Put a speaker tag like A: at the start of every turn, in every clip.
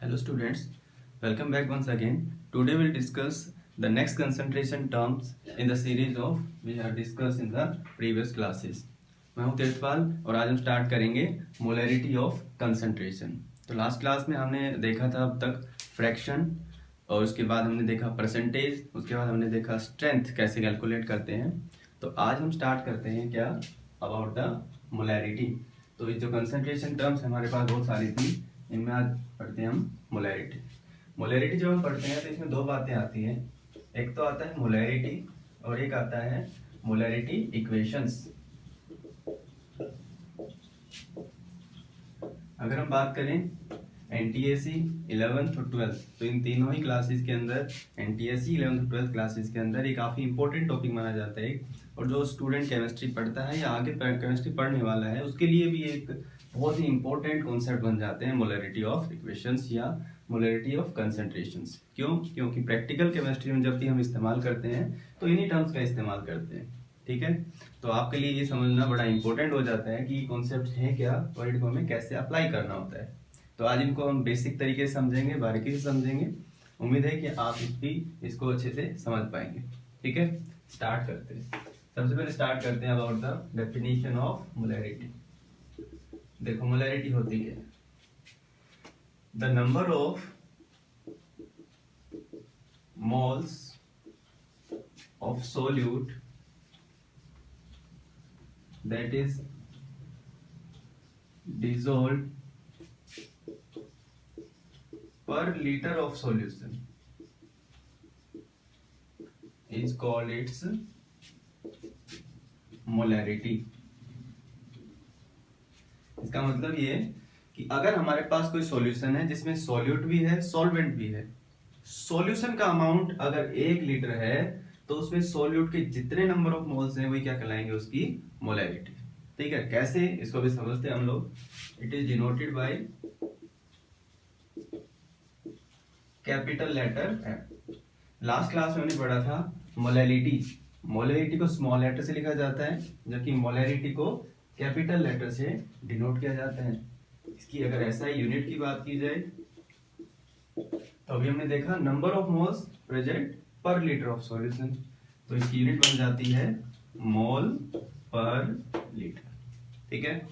A: Hello students, welcome back once again. Today we'll discuss the next concentration terms in the series of we have discussed in the previous classes. मैं हूं तीर्थपाल और आज हम start करेंगे molarity of concentration. तो last class में हमने देखा था अब तक फ्रैक्शन और उसके बाद हमने देखा परसेंटेज, उसके बाद हमने देखा स्ट्रेंथ कैसे कैलकुलेट करते हैं। तो आज हम स्टार्ट करते हैं क्या अबाउट द मोलैरिटी। तो ये जो कंसंट्रेशन टर्म्स हमारे पास बहुत सारी थी, इनमें आज पढ़ते हैं हम मोलैरिटी। मोलैरिटी जब हम पढ़ते हैं तो इसमें दो बातें आती हैं, एक तो आता है मोलैरिटी और एक आता है मोलैरिटी इक्वेशंस। अगर हम बात करें एनटीएसी 11th और 12th, तो इन तीनों ही क्लासेस के अंदर एनटीएसी 11th और 12th क्लासेस के अंदर ये काफ़ी इंपॉर्टेंट टॉपिक माना जाता है और जो स्टूडेंट केमिस्ट्री पढ़ता है या आगे केमिस्ट्री पढ़ने वाला है उसके लिए भी एक बहुत ही इंपॉर्टेंट कॉन्सेप्ट बन जाते हैं मोलैरिटी ऑफ इक्वेशंस या मोलैरिटी ऑफ कंसंट्रेशंस। क्योंकि प्रैक्टिकल केमिस्ट्री में जब भी हम इस्तेमाल करते हैं तो इन्हीं टर्म्स का इस्तेमाल करते हैं। ठीक है, तो आपके लिए ये समझना बड़ा इंपॉर्टेंट हो जाता है कि कॉन्सेप्ट है क्या और इनको हमें कैसे अप्लाई करना होता है। तो आज इनको हम बेसिक तरीके से समझेंगे, बारीकी से समझेंगे। उम्मीद है कि आप इसको अच्छे से समझ पाएंगे। ठीक है, स्टार्ट करते हैं। सबसे पहले स्टार्ट करते हैं about the definition of molarity. देखो मोलैरिटी होती है the number of moles of solute that is dissolved per liter of solution is called its molarity। इसका मतलब ये कि अगर हमारे पास कोई सॉल्यूशन है जिसमें सॉल्यूट भी है सॉल्वेंट भी है, सॉल्यूशन का अमाउंट अगर 1 लीटर है तो उसमें सॉल्यूट के जितने नंबर ऑफ मोल्स हैं वही क्या कहलाएंगे, उसकी मोलैरिटी। ठीक है, कैसे इसको भी समझते हैं हम लोग। It is denoted by capital letter M. Last class में हमने पढ़ा था मोलैरिटी, मोलैरिटी को स्मॉल लेटर से लिखा जाता है जबकि मोलैरिटी को कैपिटल लेटर से डिनोट किया जाता है। इसकी अगर ऐसा यूनिट की बात की जाए तो अभी हमने देखा नंबर ऑफ मोल्स प्रेजेंट पर लीटर ऑफ सॉल्यूशन, तो इसकी यूनिट बन जाती है मोल पर लीटर। ठीक है,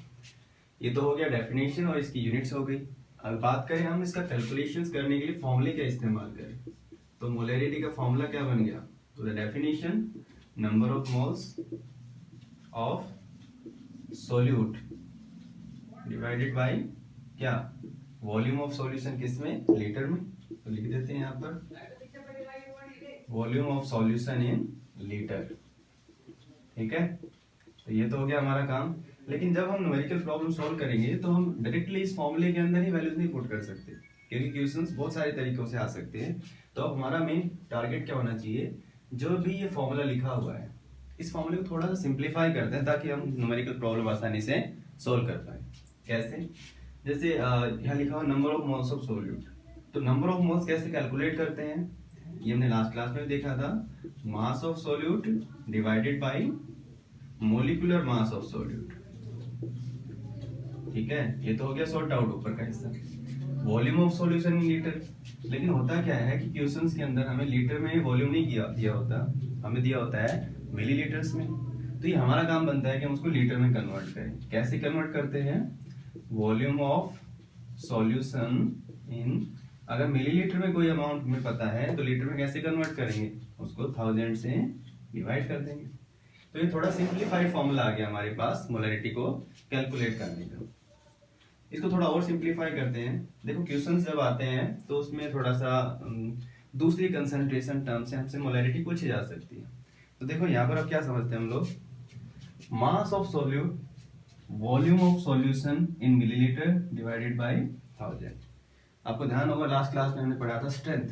A: ये तो हो गया डेफिनेशन और इसकी यूनिट्स हो गई। अब बात करें हम इसका कैलकुलेशंस करने के लिए फॉर्मूले क्या इस्तेमाल करें, तो मोलैरिटी का फॉर्मूला क्या बन गया, तो the definition number of moles of solute divided by क्या, वॉल्यूम ऑफ सॉल्यूशन, किसमें, लीटर में। तो लिख देते हैं यहाँ पर volume of solution in litre. ठीक है, तो ये तो हो गया हमारा काम। लेकिन जब हम न्यूमेरिकल प्रॉब्लम सॉल्व करेंगे तो हम डायरेक्टली इस फॉर्मूले के अंदर ही वैल्यूज नहीं पुट कर सकते क्योंकि क्वेश्चंस बहुत सारे तरीकों से आ सकते हैं। तो अब हमारा मेन टारगेट क्या होना चाहिए, जो भी ये फॉर्मूला लिखा हुआ है इस फॉर्मूले को थोड़ा सा सिंप्लीफाई करते हैं ताकि हम न्यूमेरिकल प्रॉब्लम आसानी से सोल्व कर पाए। कैसे, जैसे यहाँ लिखा हुआ number of moles of solute, तो नंबर ऑफ मोल्स कैसे कैलकुलेट करते हैं, ये हमने लास्ट क्लास में देखा था, mass of solute divided by molecular mass of solute. ठीक है, ये तो हो गया सॉर्ट आउट ऊपर का हिस्सा। Volume of solution in litre, लेकिन होता क्या है कि क्वेश्चंस के अंदर हमें लीटर में वॉल्यूम नहीं दिया होता, हमें दिया होता है मिलीलीटर्स में। तो ये हमारा काम बनता है कि हम उसको लीटर में कन्वर्ट करें। कैसे कन्वर्ट करते हैं, वॉल्यूम ऑफ सॉल्यूशन इन, अगर मिलीलीटर में कोई अमाउंट हमें पता है तो लीटर में कैसे कन्वर्ट करेंगे, उसको 1000 से डिवाइड कर देंगे। तो ये थोड़ा सिंप्लीफाइड फॉर्मूला आ गया हमारे पास मोलैरिटी को कैलकुलेट करने का। इसको थोड़ा और सिंप्लीफाई करते हैं। देखो क्वेश्चंस जब आते हैं तो उसमें थोड़ा सा दूसरी कंसंट्रेशन टर्म से हमसे मोलैरिटी पूछी जा सकती है। तो देखो यहाँ पर अब क्या समझते हैं हम लोग, mass of solute volume of solution in millilitre divided by 1000। आपको ध्यान होगा लास्ट क्लास में हमने पढ़ा था स्ट्रेंथ,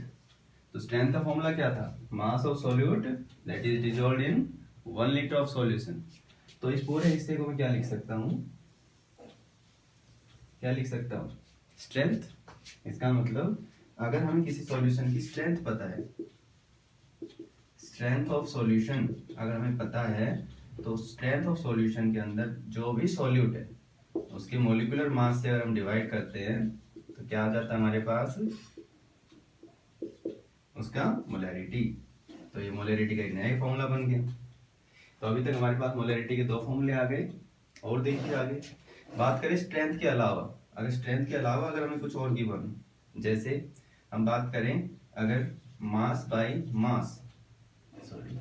A: तो स्ट्रेंथ का फॉर्मूला क्या था, mass of solute that is dissolved in 1 litre of solution. तो इस पूरे हिस्से को मैं क्या लिख सकता हूँ, क्या लिख सकता हूँ, स्ट्रेंथ। इसका मतलब अगर हमें किसी सॉल्यूशन की स्ट्रेंथ पता है, स्ट्रेंथ ऑफ सॉल्यूशन अगर हमें पता है तो स्ट्रेंथ ऑफ सॉल्यूशन के अंदर जो भी सॉल्यूट है उसके मोलिकुलर मास से अगर हम डिवाइड करते हैं तो क्या आ जाता है हमारे पास, उसका मोलैरिटी। तो ये मोलैरिटी का एक नया फॉर्मूला बन गया। तो अभी तक हमारे पास मोलैरिटी के 2 फॉर्मूले आ गए। और देखिए आगे बात करें स्ट्रेंथ के अलावा, अगर स्ट्रेंथ के अलावा अगर हमें कुछ और गिवन, जैसे हम बात करें अगर mass by mass, sorry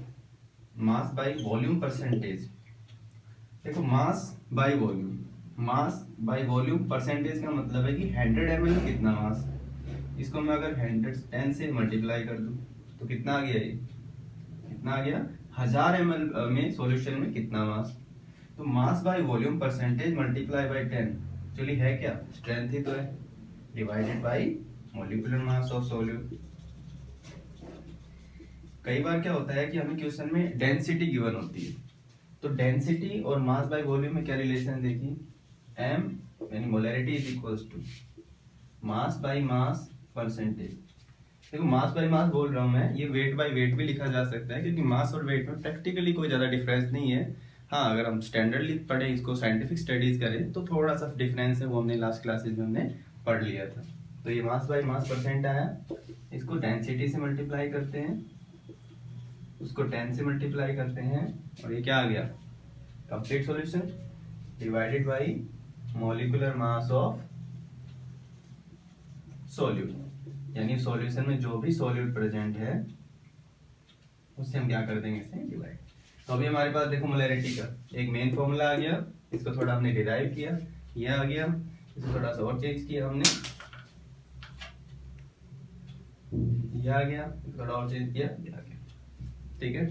A: mass by volume percentage. देखो mass by volume, mass by volume percentage का मतलब है कि 100 ml में कितना मास, इसको मैं अगर 110 से मल्टीप्लाई कर दूं तो कितना आ गया, ये कितना आ गया, 1000 ml में सॉल्यूशन में कितना मास। तो मास by volume percentage multiply by 10 actually है क्या, स्ट्रेंथ ही तो है, divided by molecular mass of solute. कई बार क्या होता है कि हमें क्वेश्चन में डेंसिटी गिवन होती है, तो डेंसिटी और मास बाय वॉल्यूम में क्या रिलेशन है देखिए, m यानी molarity is equals to mass by mass percentage. देखो मास बाय मास बोल रहा हूं मैं, ये वेट बाय वेट भी लिखा जा सकता है, क्योंकि मास और वेट में प्रैक्टिकली कोई ज्यादा डिफरेंस नहीं है। हाँ अगर हम स्टैंडर्डली पढ़े, इसको साइंटिफिक स्टडीज करें तो थोड़ा सा डिफरेंस है, वो हमने लास्ट क्लासेज में हमने पढ़ लिया था। तो ये मास बाय मास परसेंट आया, इसको डेंसिटी से मल्टीप्लाई करते हैं, उसको 10 से मल्टीप्लाई करते हैं, और ये क्या आ गया, complete solution divided by molecular mass of solute. यानी सॉल्यूशन में जो भी सॉल्यूट प्रेजेंट है उससे हम क्या कर देंगे, इसे डिवाइड। तो अभी हमारे पास देखो मोलैरिटी का एक मेन फॉर्मूला आ गया, इसको थोड़ा हमने डिराइव किया, ये आ गया, इसको थोड़ा सा और चेंज किया हमने, ये आ गया, थोड़ा और चेंज किया, ये आ गया, ठीक है।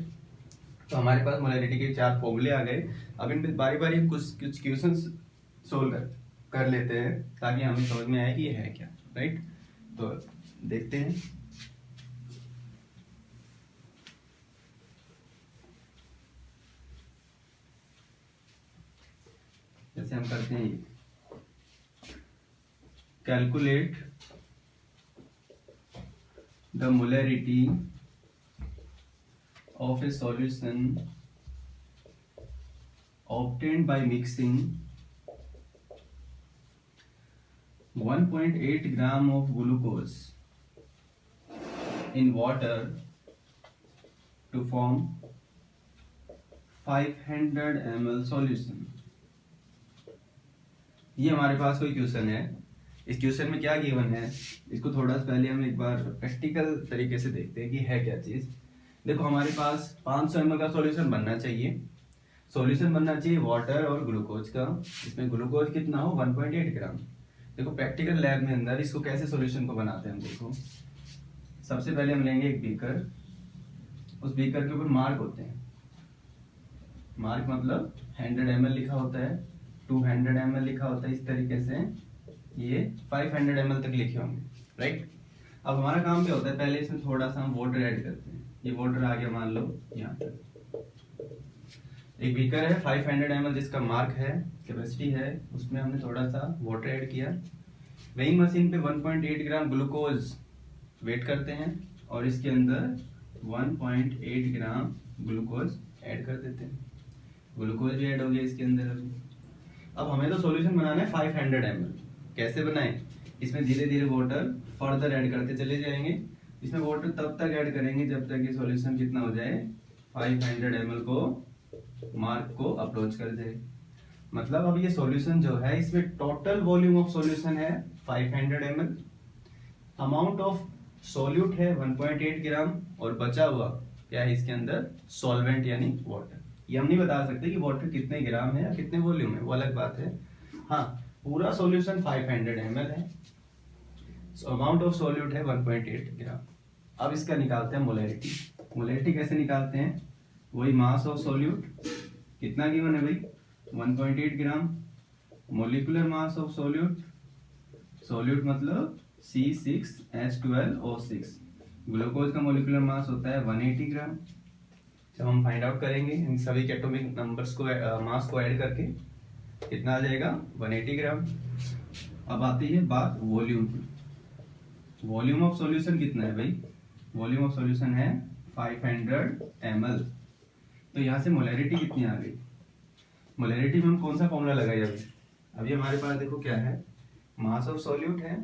A: तो हमारे पास मोलैरिटी के 4 फॉर्मूले आ गए। अब इन बारी बारी हम कुछ क्वेश्चंस सोल्व कर लेते हैं, ताकि हमें समझ में आए कि ये है क्या, राइट। तो देखते हैं, जैसे हम करते हैं calculate the molarity of a solution obtained by mixing 1.8 gram of glucose in water to form 500 ml solution। ये हमारे पास कोई क्वेश्चन है, इस क्वेश्चन में क्या गिवन है, इसको थोड़ा सा पहले हम एक बार प्रैक्टिकल तरीके से देखते हैं कि है क्या चीज। देखो हमारे पास 500 ml का सॉल्यूशन बनना चाहिए, सॉल्यूशन बनना चाहिए वाटर और ग्लूकोज का, इसमें ग्लूकोज कितना हो 1.8 ग्राम। देखो प्रैक्टिकल लैब में अंदर इसको कैसे सॉल्यूशन को बनाते हैं हम, देखो सबसे पहले हम लेंगे एक बीकर, उस बीकर के ऊपर मार्क होते हैं, मार्क मतलब 100 ml लिखा होता है, 200 ml लिखा होता है, इस तरीके से ये 500 ml तक लिखे होंगे, राइट। अब हमारा काम क्या होता है, पहले इसमें थोड़ा सा हम वाटर ऐड करते हैं, ये वाटर आ गया मान लो यहाँ तक, एक बीकर है 500 ml जिसका मार्क है, कैपेसिटी है, उसमें हमने थोड़ा सा वाटर ऐड किया, वेइंग मशीन पे 1.8 ग्राम ग्लूकोज वेट करते हैं, और इसके अंदर 1.8 ग्राम ग्लूकोज ऐड कर देते हैं, ग्लूकोज भी ऐड हो गया इसके अंदर। अभी अब हमें तो सॉल्यूशन बनाना है 500 ml, कैसे बनाएं, इसमें धीरे धीरे वाटर फर्दर ऐड करते चले जाएंगे, इसमें वाटर तब तक ऐड करेंगे जब तक ये सॉल्यूशन कितना हो जाए, 500 ml को मार्क को अप्रोच कर जाए। मतलब अब ये सॉल्यूशन जो है इसमें टोटल वॉल्यूम ऑफ सॉल्यूशन है 500 ml, अमाउंट ऑफ सॉल्यूट है 1.8 ग्राम, और बचा हुआ क्या है इसके अंदर, सॉल्वेंट यानी वाटर। ये हम नहीं बता सकते कि वाटर कितने ग्राम है या कितने वॉल्यूम है, वो अलग बात है। हाँ पूरा सॉल्यूशन 500 ml है, अमाउंट ऑफ सॉल्यूट है 1.8 ग्राम। अब इसका निकालते हैं मोलैरिटी। मोलैरिटी कैसे निकालते हैं, वही मास ऑफ सॉल्यूट, कितना गिवन है भाई 1.8 gram, molecular mass of solute, solute मतलब C6H12O6, ग्लूकोज का मोलिकुलर मास होता है 180 ग्राम। जब हम फाइंड आउट करेंगे इन सभी एटॉमिक नंबर्स को मास को ऐड करके कितना आ जाएगा 180 ग्राम। अब आती है बात वॉल्यूम की, वॉल्यूम ऑफ सॉल्यूशन कितना है भाई, वॉल्यूम ऑफ सॉल्यूशन है 500 ml। तो यहाँ से मोलैरिटी कितनी आ गई, मोलैरिटी में हम कौन सा फॉर्मूला लगाए, अभी हमारे पास देखो क्या है, मास ऑफ सॉल्यूट है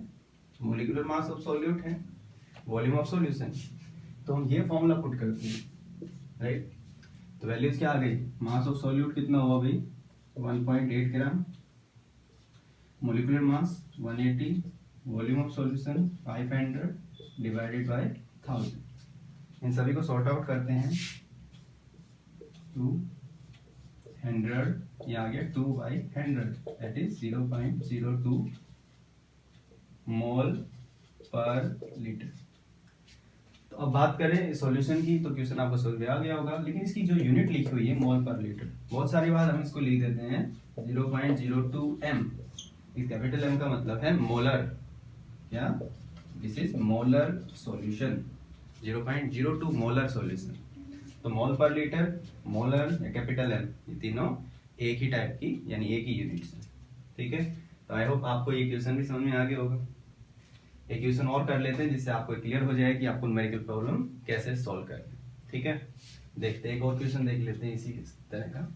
A: मोलिकुलर मास ऑफ सॉल्यूट है, वॉल्यूम ऑफ सॉल्यूशन। तो हम ये फॉर्मूला पुट करते हैं, राइट। तो वैल्यूज क्या आ गई, मास ऑफ सॉल्यूट कितना हुआ भाई 1.8 gram, molecular mass 180, volume of solution 500 divided by 1000। इन सभी को सॉर्ट आउट करते हैं, 200 ये आ गया 2/100 दैट इज 0.02 मोल पर लीटर। तो अब बात करें सॉल्यूशन की, तो क्वेश्चन आपको समझ में आ गया होगा, लेकिन इसकी जो यूनिट लिखी हुई है मोल पर लीटर, बहुत सारी बार हम इसको लिख देते हैं 0.02 m। इस कैपिटल M का मतलब है मोलर, क्या, this is molar solution, 0.02 molar solution. तो मोल पर लीटर, मोलर या कैपिटल M, ये तीनों एक ही टाइप की यानी एक ही यूनिट्स है, ठीक है। तो आई होप आपको ये क्वेश्चन भी समझ में आ गया होगा। एक क्वेश्चन और कर लेते हैं जिससे आपको क्लियर हो जाए कि आपको न्यूमेरिकल प्रॉब्लम कैसे सॉल्व करना है, ठीक है। देखते हैं एक और क्वेश्चन देख लेते हैं इसी तरह का।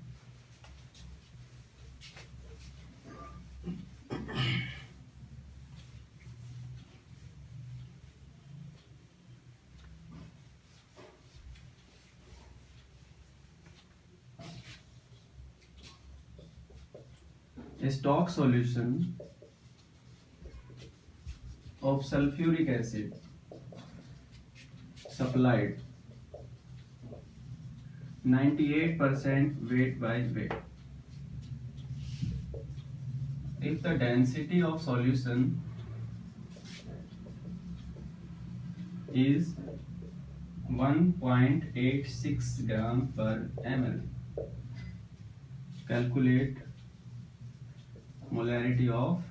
A: A stock solution of sulfuric acid supplied 98% weight by weight. If the density of solution is 1.86 gram per ml, calculate molarity of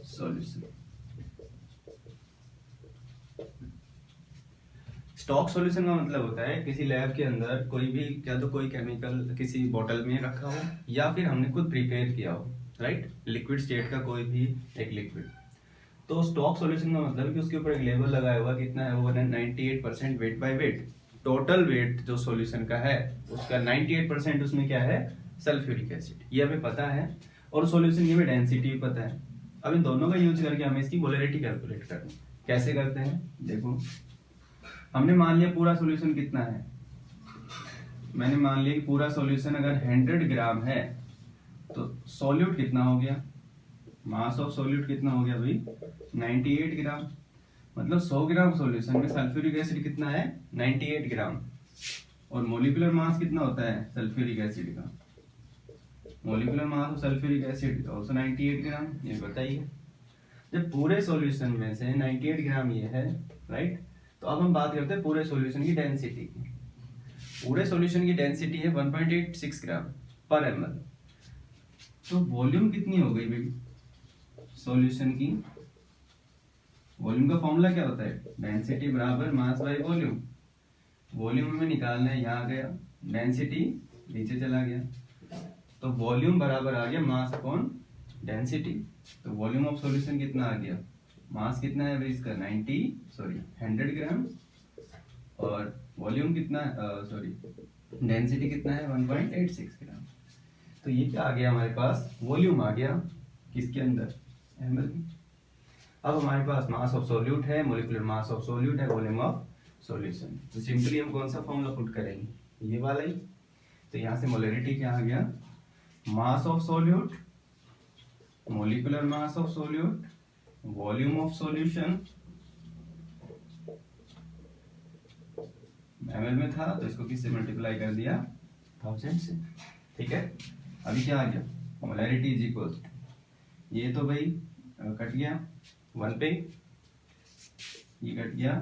A: solution. Stock solution का मतलब होता है किसी लैब के अंदर कोई भी, क्या तो कोई केमिकल किसी बोतल में रखा हो या फिर हमने खुद प्रिपेयर किया हो, राइट, लिक्विड स्टेट का कोई भी एक लिक्विड। तो स्टॉक सॉल्यूशन का मतलब कि उसके ऊपर एक लेबल लगाया हुआ कितना है, वो 98% weight by weight, total weight जो सॉल्यूशन का है उसका 98% उसमें क्या है, सल्फ्यूरिक एसिड, ये हमें पता है, और सॉल्यूशन की हमें डेंसिटी भी पता है। अब इन दोनों का यूज करके हमें इसकी मोलरिटी कैलकुलेट करनी, कैसे करते हैं देखो। हमने मान लिया पूरा सॉल्यूशन कितना है, मैंने मान लिया कि पूरा सॉल्यूशन अगर 100 ग्राम है तो सॉल्यूट कितना हो गया, मास ऑफ सॉल्यूट कितना हो गया भाई 98 ग्राम। मतलब 100 ग्राम सॉल्यूशन में सल्फ्यूरिक एसिड कितना है 98 ग्राम, और मोलिकुलर मास कितना होता है सल्फ्यूरिक एसिड का, molecular mass of sulphuric acid also 98 ग्राम, ये बताइए। जब पूरे सॉल्यूशन में से 98 ग्राम ये है, राइट, तो अब हम बात करते हैं पूरे सॉल्यूशन की डेंसिटी की। पूरे सॉल्यूशन की डेंसिटी है 1.86 ग्राम पर ml। तो वॉल्यूम कितनी हो गई भाई सॉल्यूशन की, वॉल्यूम का फॉर्मूला क्या होता है, डेंसिटी बराबर मास बाय वॉल्यूम। वॉल्यूम में निकालना है, यहाँ गया डेंसिटी नीचे चला गया, तो वॉल्यूम बराबर आ गया मास अपॉन डेंसिटी। तो वॉल्यूम ऑफ सॉल्यूशन कितना आ गया, मास कितना है भाई इसका 100 ग्राम, और वॉल्यूम कितना डेंसिटी कितना है 1.86 ग्राम। तो ये क्या आ गया हमारे पास, वॉल्यूम आ गया किसके अंदर, ml। अब हमारे पास मास ऑफ सॉल्यूट है, मोलिकुलर मास ऑफ सॉल्यूट है, वॉल्यूम ऑफ सॉल्यूशन। तो सिंपली हम कौन सा फॉर्मूला पुट करेंगे, ये वाला ही। तो यहाँ से मोलरिटी क्या आ गया, मास of solute, molecular mass of solute, volume of solution, ml में था तो इसको किससे मल्टीप्लाई कर दिया 1000 से, ठीक है। अभी क्या आ गया, मोलरिटी इज इक्वल, ये तो भाई कट गया 1 पे, ये कट गया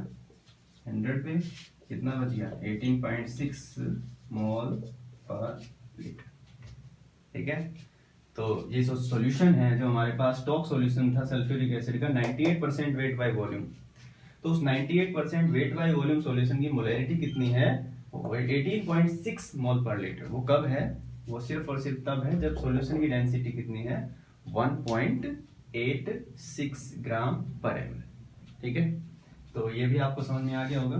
A: 100 पे, कितना बच गया 18.6 मोल पर लीटर, ठीक है। तो ये जो सॉल्यूशन है, जो हमारे पास स्टॉक सॉल्यूशन था सल्फ्यूरिक एसिड का 98% वेट बाय वॉल्यूम, तो उस 98% वेट बाय वॉल्यूम सॉल्यूशन की मोलरिटी कितनी है, 18.6 मोल पर लीटर। वो कब है, वो सिर्फ और सिर्फ तब है जब सॉल्यूशन की डेंसिटी कितनी है 1.86 ग्राम पर ml, ठीक है। तो ये भी आपको समझ में आ गया होगा।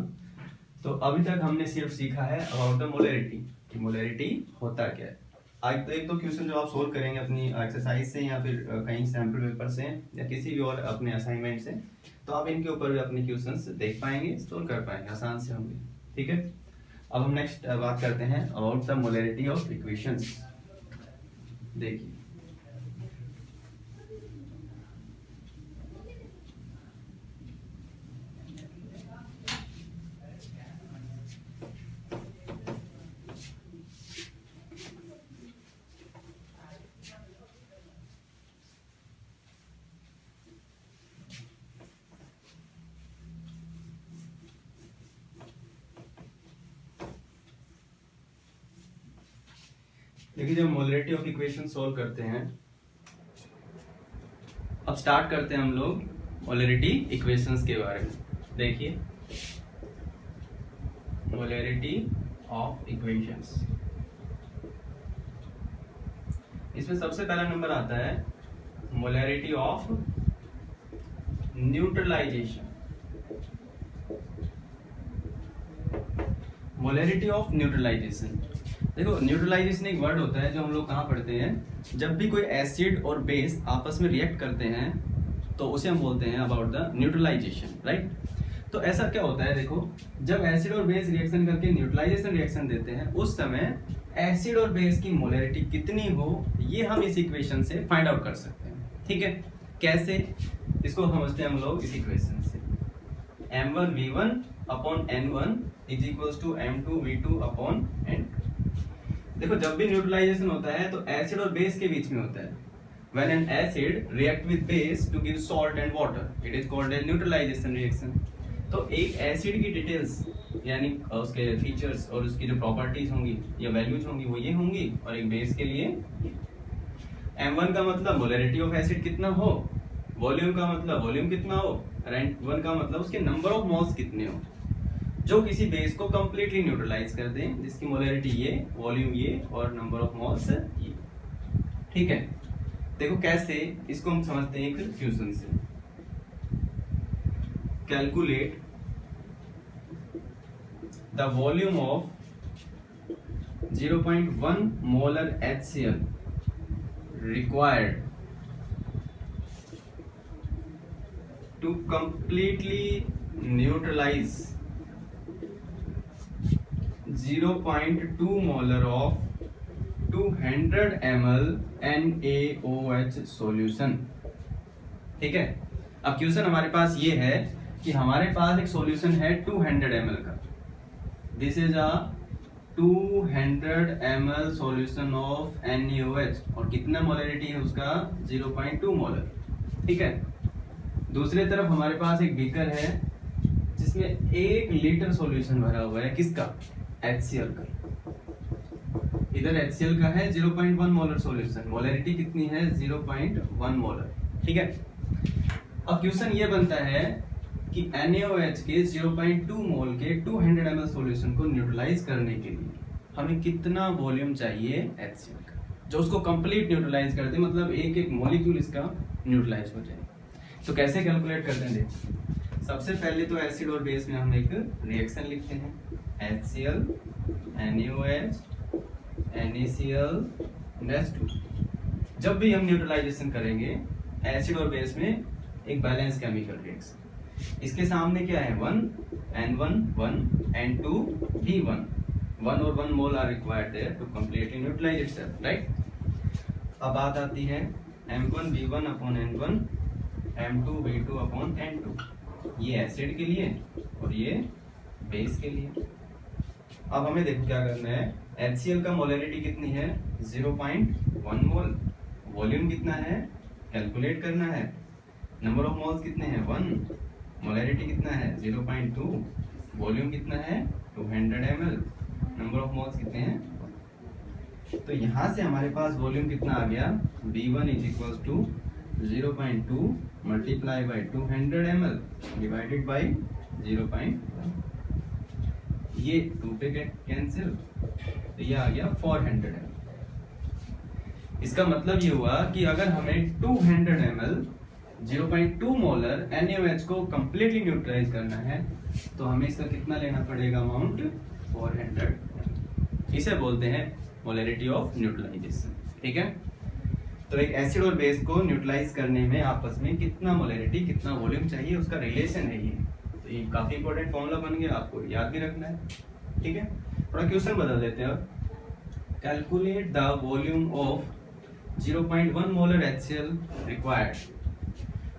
A: तो अभी तक हमने सिर्फ सीखा है अबाउट द मोलरिटी, कि मोलरिटी होता क्या है। आज तो एक तो क्वेश्चन जो आप सोल्व करेंगे अपनी एक्सरसाइज से या फिर कहीं सैम्पल पेपर से या किसी भी और अपने असाइनमेंट से, तो आप इनके ऊपर भी अपने क्वेश्चंस देख पाएंगे, सोल्व कर पाएंगे, आसान से होंगे। ठीक है, अब हम नेक्स्ट बात करते हैं about the molarity of equations. देखिए जब मोलैरिटी ऑफ इक्वेशन सोल्व करते हैं, अब स्टार्ट करते हैं हम लोग मोलैरिटी इक्वेशंस के बारे में। देखिए मोलैरिटी ऑफ इक्वेशंस, इसमें सबसे पहला नंबर आता है molarity of neutralisation. Molarity of neutralisation, देखो न्यूट्रलाइजेशन एक वर्ड होता है जो हम लोग कहाँ पढ़ते हैं, जब भी कोई एसिड और बेस आपस में रिएक्ट करते हैं तो उसे हम बोलते हैं अबाउट द न्यूट्रलाइजेशन, राइट। तो ऐसा क्या होता है, देखो जब एसिड और बेस रिएक्शन करके न्यूट्रलाइजेशन रिएक्शन देते हैं, उस समय एसिड और बेस की मोलैरिटी कितनी हो ये हम इस इक्वेशन से फाइंड आउट कर सकते हैं। ठीक है, कैसे, इसको समझते हैं हम लोग इस इक्वेशन से। m1v1 upon n1 is equals to m2v2 upon n2। देखो जब भी न्यूट्रलाइजेशन होता है तो एसिड और बेस के बीच में होता है। When an acid react with base to give salt and water, it is called a neutralization reaction। तो एक एसिड की डिटेल्स यानी उसके फीचर्स और उसकी जो प्रॉपर्टीज होंगी या वैल्यूज होंगी वो ये होंगी, और एक बेस के लिए m1 का मतलब मोलैरिटी ऑफ एसिड कितना हो, वॉल्यूम का मतलब वॉल्यूम कितना हो, n1 का मतलब उसके नंबर ऑफ मोल्स कितने हो, जो किसी बेस को कंप्लीटली न्यूट्रलाइज कर दें, जिसकी मोलैरिटी ये, वॉल्यूम ये और नंबर ऑफ मोल्स ये। ठीक है, देखो कैसे, इसको हम समझते हैं एक क्वेश्चन से। Calculate the volume of 0.1 molar HCl required to completely neutralize 0.2 molar of 200 ml NaOH solution. ठीक है, अब क्वेश्चन हमारे पास ये है कि हमारे पास एक सॉल्यूशन है 200 ml का। This is a 200 ml solution of NaOH, और कितना मोलैरिटी है उसका 0.2 मोलर। ठीक है, दूसरी तरफ हमारे पास एक बीकर है जिसमें 1 लीटर सॉल्यूशन भरा हुआ है, किसका, HCl का। इधर HCl का है 0.1 मोलर सॉल्यूशन, मोलैरिटी कितनी है 0.1 मोलर। ठीक है, अब क्वेश्चन ये बनता है कि NaOH के 0.2 मोल के 200 ml सॉल्यूशन को न्यूट्रलाइज करने के लिए हमें कितना वॉल्यूम चाहिए HCl का, जो उसको कंप्लीट न्यूट्रलाइज कर दे, मतलब एक एक मॉलिक्यूल इसका न्यूट्रलाइज हो जाए। तो कैसे कैलकुलेट करते हैं, देखो सबसे पहले तो एसिड और बेस में हम एक रिएक्शन लिखते हैं, HCl NaOH NaCl H2। जब भी हम न्यूट्रलाइजेशन करेंगे एसिड और बेस में एक बैलेंस केमिकल रिएक्शन, इसके सामने क्या है 1 N1 1 N2 V1, 1 और 1 mole are required there to completely neutralize itself, right. अब बात आती है M1 V1 upon N1 M2 V2 upon N2, ये एसिड के लिए और ये बेस के लिए। अब हमें देखो क्या करना है, HCl का मोलैरिटी कितनी है 0.1 मोल, वॉल्यूम कितना है कैलकुलेट करना है, नंबर ऑफ मोल्स कितने हैं 1, मोलैरिटी कितना है 0.2, वॉल्यूम कितना है 200 ml, नंबर ऑफ मोल्स कितने हैं। तो यहाँ से हमारे पास वॉल्यूम कितना आ गया, V1 is equals to 0.2 multiply by 200 ml divided by 0.1, ये 2 पे कैंसिल, तो ये आ गया 400 ml। इसका मतलब ये हुआ कि अगर हमें 200 ml 0.2 मोलर NaOH को कंप्लीटली न्यूट्रलाइज करना है तो हमें इसका कितना लेना पड़ेगा अमाउंट 400 ml। इसे बोलते हैं मोलैरिटी ऑफ न्यूट्रलाइजेशन। ठीक है, तो एक एसिड और बेस को न्यूट्रलाइज करने में आपस में कितना मोलैरिटी कितना वॉल्यूम चाहिए उसका रिलेशन है ये। तो ये काफी इंपॉर्टेंट फॉर्मूला बन गया, आपको याद भी रखना है। ठीक है, थोड़ा क्वेश्चन बदल देते हैं अब। Calculate the volume of 0.1 molar HCl required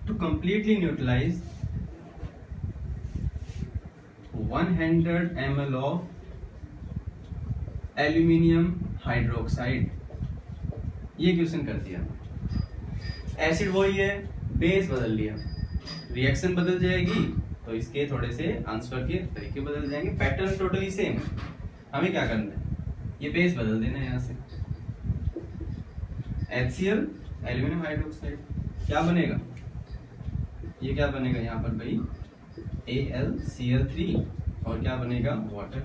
A: to completely neutralize 100 ml of aluminium hydroxide। ये क्वेश्चन कर दिया। एसिड वही है, बेस बदल लिया, रिएक्शन बदल जाएगी तो इसके थोड़े से आंसर के तरीके बदल जाएंगे, पैटर्न टोटली सेम है। हमें क्या करना है, ये बेस बदल देना है यहाँ से। HCl एल्यूमिनियम हाइड्रोक्साइड क्या बनेगा, ये क्या बनेगा यहाँ पर भाई AlCl3 और क्या बनेगा वाटर।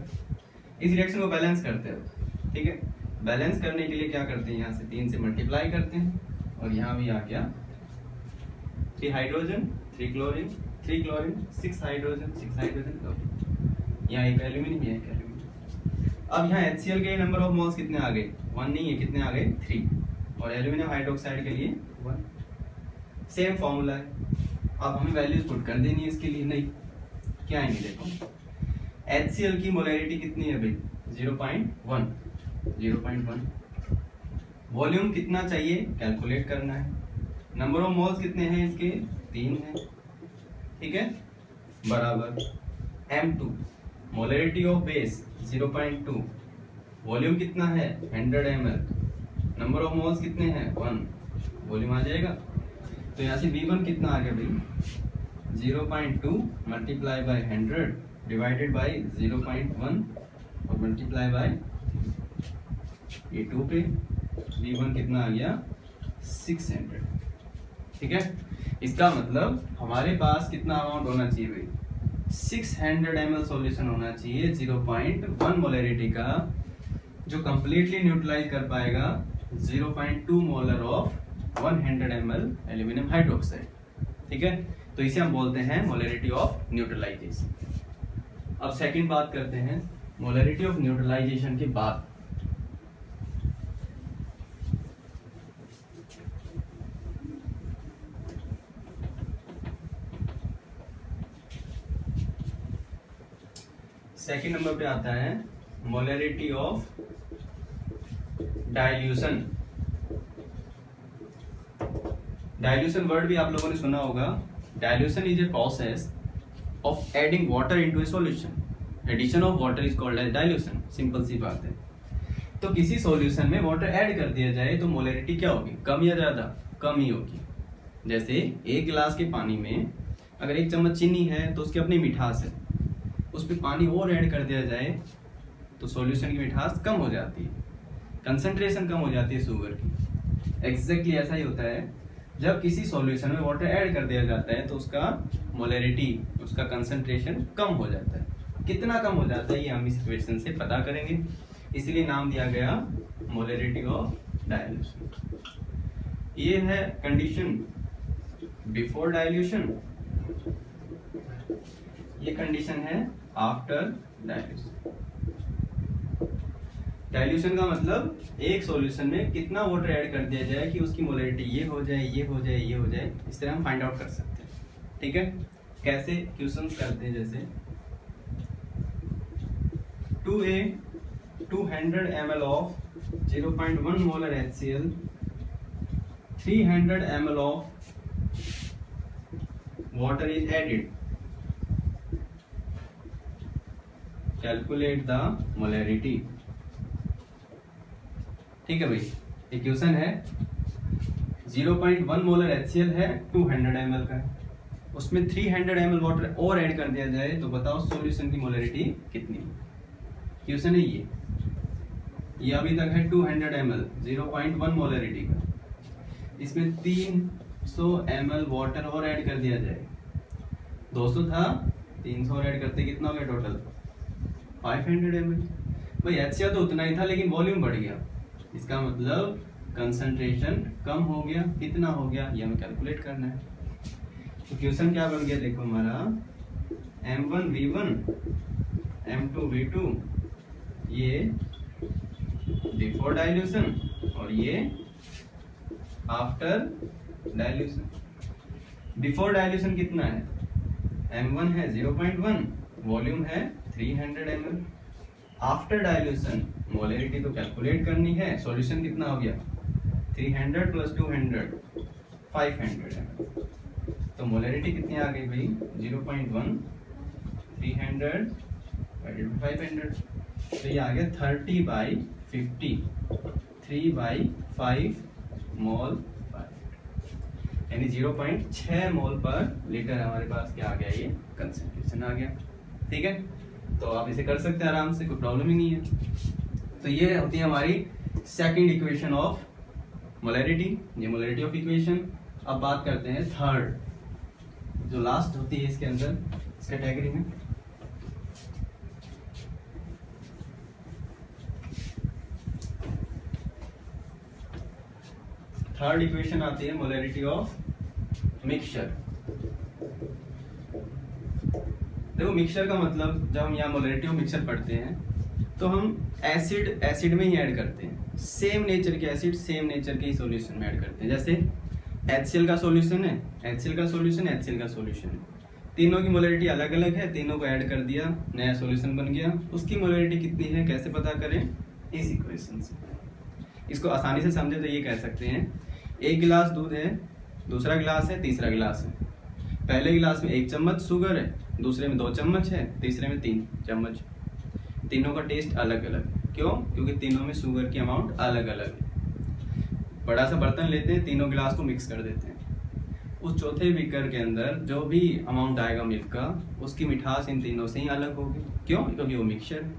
A: इस रिएक्शन को बैलेंस करते हैं। ठीक है, बैलेंस करने के लिए क्या करते हैं, यहाँ से 3 से मल्टीप्लाई करते हैं और यहाँ भी आ गया 3 hydrogen 3 chlorine 3 chlorine 6 hydrogen 6 hydrogen, यहाँ एक एल्यूमिनियम यहाँ एक एल्यूमिनियम। अब यहाँ HCl के नंबर ऑफ मोल्स कितने आ गए, 1 नहीं है, कितने आ गए 3, और एल्यूमिनियम हाइड्रोक्साइड के लिए 1। सेम फॉर्मूला है। अब हमें वैल्यूज पुट कर देनी है इसके लिए, नहीं क्या आएंगे देखो। HCl की मोलैरिटी कितनी है भाई 0.1 वॉल्यूम कितना चाहिए कैलकुलेट करना है, नंबर ऑफ मोल्स कितने हैं इसके 3 हैं। ठीक है, बराबर M2 molarity of base 0.2, volume कितना है 100 ml, नंबर ऑफ मोल्स कितने हैं 1, वॉल्यूम आ जाएगा। तो यहाँ से V1 कितना आ गया भाई 0.2 मल्टीप्लाई बाय 100 डिवाइडेड बाय 0.1 और मल्टीप्लाई बाय ये 2 पे V1 कितना आ गया 600। ठीक है, इसका मतलब हमारे पास कितना अमाउंट होना चाहिए भाई 600 ml सॉल्यूशन होना चाहिए 0.1 मोलैरिटी का, जो कंप्लीटली न्यूट्रलाइज कर पाएगा 0.2 molar of 100 ml aluminium hydroxide. ठीक है, तो इसे हम बोलते हैं मोलैरिटी ऑफ न्यूट्रलाइजेशन। अब सेकंड बात करते हैं मोलैरिटी ऑफ न्यूट्रलाइजेशन के बाद। सेकंड नंबर पे आता है molarity of dilution. Dilution word भी आप लोगों ने सुना होगा। Dilution is a process of adding water into a solution. Addition of water is called as dilution. Simple सी बात है। तो किसी सॉल्यूशन में वाटर ऐड कर दिया जाए तो मोलैरिटी क्या होगी, कम या ज्यादा, कम ही होगी। जैसे एक गिलास के पानी में अगर 1 चम्मच चीनी है तो उसकी अपनी मिठास है, उस पर पानी और ऐड कर दिया जाए तो सॉल्यूशन की मिठास कम हो जाती है, कंसंट्रेशन कम हो जाती है शुगर की। एग्जैक्टली ऐसा ही होता है, जब किसी सॉल्यूशन में वाटर ऐड कर दिया जाता है तो उसका मोलैरिटी, उसका कंसंट्रेशन कम हो जाता है। कितना कम हो जाता है ये हम इस क्वेश्चन से पता करेंगे, इसलिए नाम दिया गया मोलैरिटी ऑफ डाइल्यूशन। ये है कंडीशन बिफोर डाइल्यूशन, ये कंडीशन है आफ्टर डाइल्यूशन। डाइल्यूशन का मतलब एक सॉल्यूशन में कितना वाटर ऐड कर दिया जाए कि उसकी मोलैरिटी ये हो जाए, ये हो जाए, ये हो जाए। इस तरह हम फाइंड आउट कर सकते हैं। ठीक है, कैसे क्वेश्चंस करते हैं, जैसे 200 ml of 0.1 molar HCl, 300 ml of water is added. Calculate the molarity. ठीक है भाई, इक्वेशन है 0.1 मोलर HCl है, 200 ml का है, उसमें 300 ml वाटर और ऐड कर दिया जाए तो बताओ सॉल्यूशन की मोलैरिटी कितनी। क्वेश्चन है ये अभी तक है 200 ml 0.1 मोलैरिटी का, इसमें 300 ml वाटर और ऐड कर दिया जाए, 200 था 300 और ऐड करते कितना हो गया टोटल 500 ml। भाई HCl तो उतना ही था लेकिन वॉल्यूम बढ़ गया, इसका मतलब कंसंट्रेशन कम हो गया। कितना हो गया ये हमें कैलकुलेट करना है। तो क्वेश्चन क्या बन गया देखो हमारा, M1 V1 M2 V2 ये बिफोर डाइल्यूशन और ये आफ्टर डाइल्यूशन। बिफोर डाइल्यूशन कितना है, m1 है 0.1, वॉल्यूम है 300 ml। आफ्टर डाइल्यूशन मोलैरिटी तो कैलकुलेट करनी है, सॉल्यूशन कितना हो गया 300 + 200 500 ml। तो मोलैरिटी कितनी आ गई भाई 0.1 300 / 500, तो ये आ गया 30/50 3/5 मोल पर, यानी 0.6 मोल पर लीटर हमारे पास क्या आ गया, ये कंसंट्रेशन आ गया। ठीक है, तो आप इसे कर सकते हैं आराम से, कोई प्रॉब्लम ही नहीं है। तो ये होती है हमारी सेकंड इक्वेशन ऑफ मोलैरिटी, ये मोलैरिटी ऑफ इक्वेशन। अब बात करते हैं थर्ड, जो लास्ट होती है इसके अंदर इस कैटेगरी में। थर्ड इक्वेशन आती है मोलैरिटी ऑफ मिक्सचर। देखो मिक्सचर का मतलब, जब हम यहाँ मोलैरिटी ऑफ मिक्सचर पढ़ते हैं तो हम एसिड में ही ऐड करते हैं, सेम नेचर के एसिड सेम नेचर के ही सॉल्यूशन में ऐड करते हैं। जैसे HCl का सॉल्यूशन है, HCl का सॉल्यूशन है, HCl का सॉल्यूशन है, तीनों की मोलैरिटी अलग अलग है, तीनों को ऐड कर दिया, नया सॉल्यूशन बन गया। उसकी मोलैरिटी कितनी है कैसे पता करें, इस इक्वेशन से। इसको आसानी से समझे तो ये कह सकते हैं, एक गिलास दूध है, दूसरा गिलास है, तीसरा गिलास है। पहले गिलास में 1 चम्मच शुगर है, दूसरे में 2 चम्मच है, तीसरे में 3 चम्मच। तीनों का टेस्ट अलग अलग, क्यों? क्योंकि तीनों में शुगर की अमाउंट अलग अलग है। बड़ा सा बर्तन लेते हैं, तीनों गिलास को मिक्स कर देते हैं, उस चौथे बीकर के अंदर जो भी अमाउंट आएगा मिल्क का, उसकी मिठास इन तीनों से ही अलग होगी। क्यों? क्योंकि वो मिक्सचर है।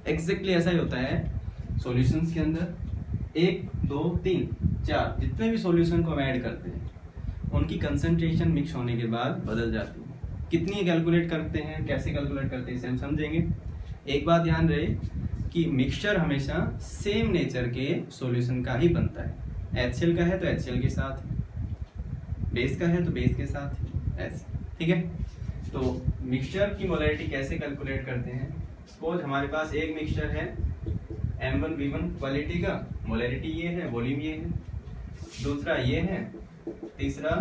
A: एग्जैक्टली ऐसा ही होता है सॉल्यूशंस के अंदर। 1 2 3 4 जितने भी सॉल्यूशन को हम ऐड करते हैं, उनकी कंसंट्रेशन मिक्स होने के बाद बदल जाती है। कितनी कैलकुलेट करते हैं, कैसे कैलकुलेट करते हैं, इसे हम समझेंगे। एक बात ध्यान रहे कि मिक्सचर हमेशा सेम नेचर के सॉल्यूशन का ही बनता है। HCl का है तो HCl के साथ, बेस का है तो बेस के साथ, ऐसे। ठीक है, तो मिक्सचर की मोलैरिटी कैसे कैलकुलेट करते हैं। सपोज हमारे पास एक मिक्सचर है M1V1 क्वालिटी का, मोलैरिटी ये है, वॉल्यूम ये है। दूसरा ये है, तीसरा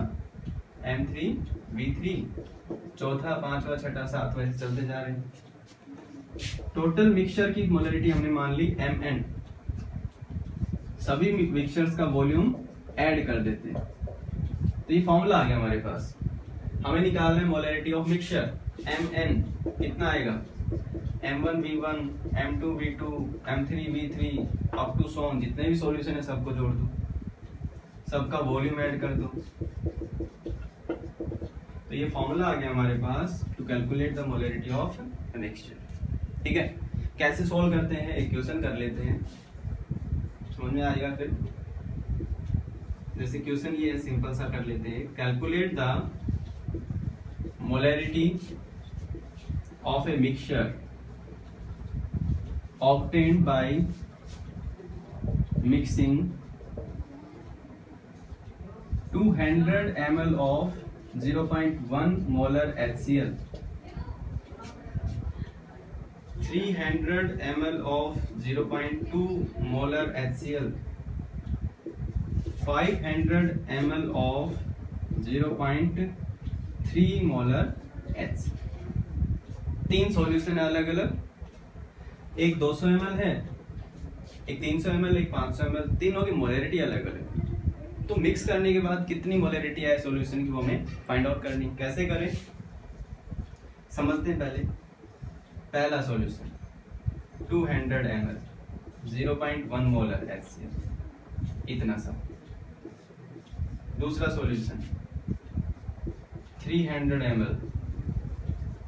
A: M3V3, चौथा, पांचवा, छठा, सातवां, ऐसे चलते जा रहे हैं। टोटल मिक्सचर की मोलैरिटी हमने मान ली Mn। सभी मिक्सचर्स का वॉल्यूम ऐड कर देते हैं, तो ये फॉर्मूला आ गया हमारे पास। हमें निकालना है मोलैरिटी ऑफ मिक्सचर। Mn कितना आएगा, M1V1 M2V2 M3V3 up to so on, जितने भी सॉल्यूशन है सबको जोड़ दो, सबका वॉल्यूम ऐड कर दो। तो ये फॉर्मूला आ गया हमारे पास to calculate the molarity of mixture. ठीक है, कैसे सॉल्व करते हैं, इक्वेशन कर लेते हैं, समझ में आएगा फिर। जैसे क्वेश्चन ये सिंपल सा कर लेते हैं, calculate the molarity of a mixture obtained by mixing 200 ml of 0.1 molar HCl, 300 ml of 0.2 molar HCl, 500 ml of 0.3 molar HCl। 3 solution है अलग अलग, एक 200 ml है, एक 300 ml, एक 500 ml, तीनों की मोलैरिटी अलग अलग। तो मिक्स करने के बाद कितनी मोलैरिटी है सॉल्यूशन की, वो हमें फाइंड आउट करनी। कैसे करें, समझते हैं पहले। पहला सॉल्यूशन 200 ml 0.1 मोलर HCl, इतना सा। दूसरा सॉल्यूशन 300 ml,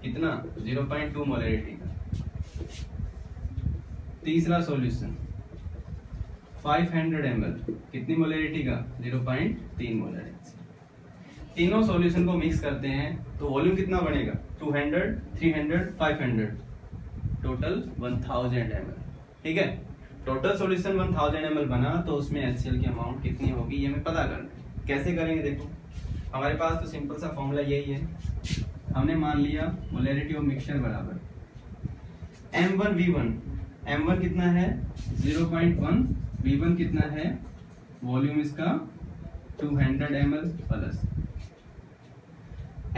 A: कितना, 0.2 मोलैरिटी का। तीसरा सॉल्यूशन 500 ml, कितनी मोलैरिटी का, 0.3 मोलैरिटी। तीनों सॉल्यूशन को मिक्स करते हैं तो वॉल्यूम कितना बनेगा, 200 300 500, टोटल 1000 ml। ठीक है, टोटल सॉल्यूशन 1000 ml बना, तो उसमें HCl की अमाउंट कितनी होगी ये हमें पता करना है। कैसे करेंगे, देखो हमारे पास तो सिंपल सा फॉर्मूला यही है। हमने मान लिया मोलैरिटी ऑफ मिक्सचर बराबर M1V1 m1 कितना है 0.1, v1 कितना है, वॉल्यूम इसका 200 ml प्लस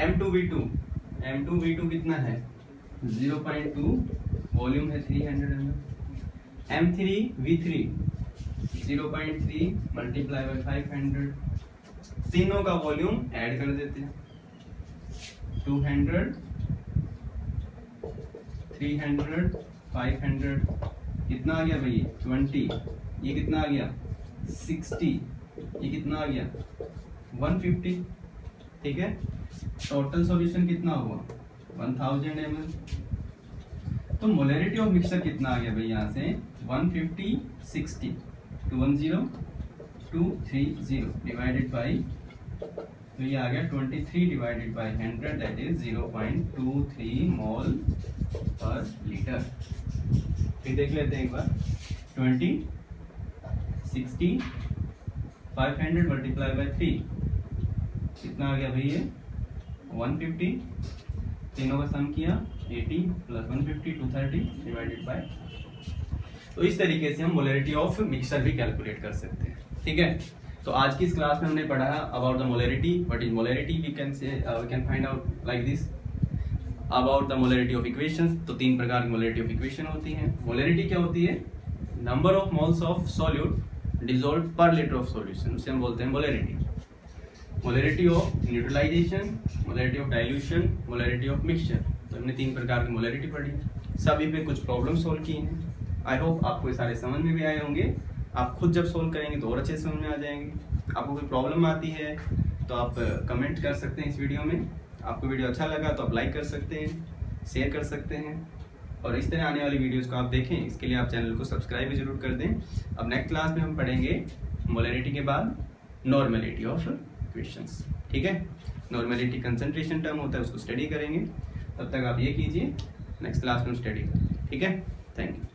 A: m2v2 कितना है 0.2, वॉल्यूम है 300 ml, m3v3 0.3 मल्टीप्लाई बाय 500, तीनों का वॉल्यूम ऐड कर देते हैं 200 300 500, कितना आ गया भाई 20, ये कितना आ गया 60, ये कितना आ गया 150, ठीक है। टोटल सॉल्यूशन कितना हुआ 1000 ml। तो मोलरिटी ऑफ मिक्सचर कितना आ गया भाई यहाँ से 150 60 210 230 डिवाइडेड बाई, तो ये आ गया 23 डिवाइडेड बाई 100 दैट इज 0.23 मोल पर लीटर। फिर देख लेते हैं एक बार 20 60 500 मल्टीप्लाई बाई 3 कितना आ गया भाई ये 150, तीनों का सम किया 80 प्लस 150 230 डिवाइडेड बाय। तो इस तरीके से हम मोलरिटी ऑफ मिक्सचर भी कैलकुलेट कर सकते हैं, ठीक है। तो आज की इस क्लास में हमने पढ़ा about the molarity, what is molarity, we can find out like this. About the molarity of equations, तो तीन प्रकार की मोलरिटी ऑफ इक्वेशन होती हैं। मोलरिटी क्या होती है, number of moles of solute dissolve per litre of solution, उसे हम बोलते हैं molarity. Molarity of neutralization, molarity of dilution, molarity of mixture. तो हमने तीन प्रकार की मोलरिटी पढ़ी, सभी पे कुछ प्रॉब्लम सोल्व की हैं। आई होप आपको ये सारे समझ में भी आए होंगे। आप खुद जब सोल्व करेंगे तो और अच्छे से समझ में आ जाएंगे। आपको कोई प्रॉब्लम आती है तो आप कमेंट कर सकते हैं इस वीडियो में। आपको वीडियो अच्छा लगा तो आप लाइक कर सकते हैं, शेयर कर सकते हैं, और इस तरह आने वाली वीडियोस को आप देखें, इसके लिए आप चैनल को सब्सक्राइब भी जरूर कर दें। अब नेक्स्ट क्लास में हम पढ़ेंगे मोलरिटी के बाद नॉर्मेलिटी ऑफ इक्वेशंस, ठीक है। नॉर्मेलिटी कंसंट्रेशन टर्म होता है, उसको स्टडी करेंगे। तब तक आप ये कीजिए, नेक्स्ट क्लास में स्टडी करें, ठीक है। Thank you.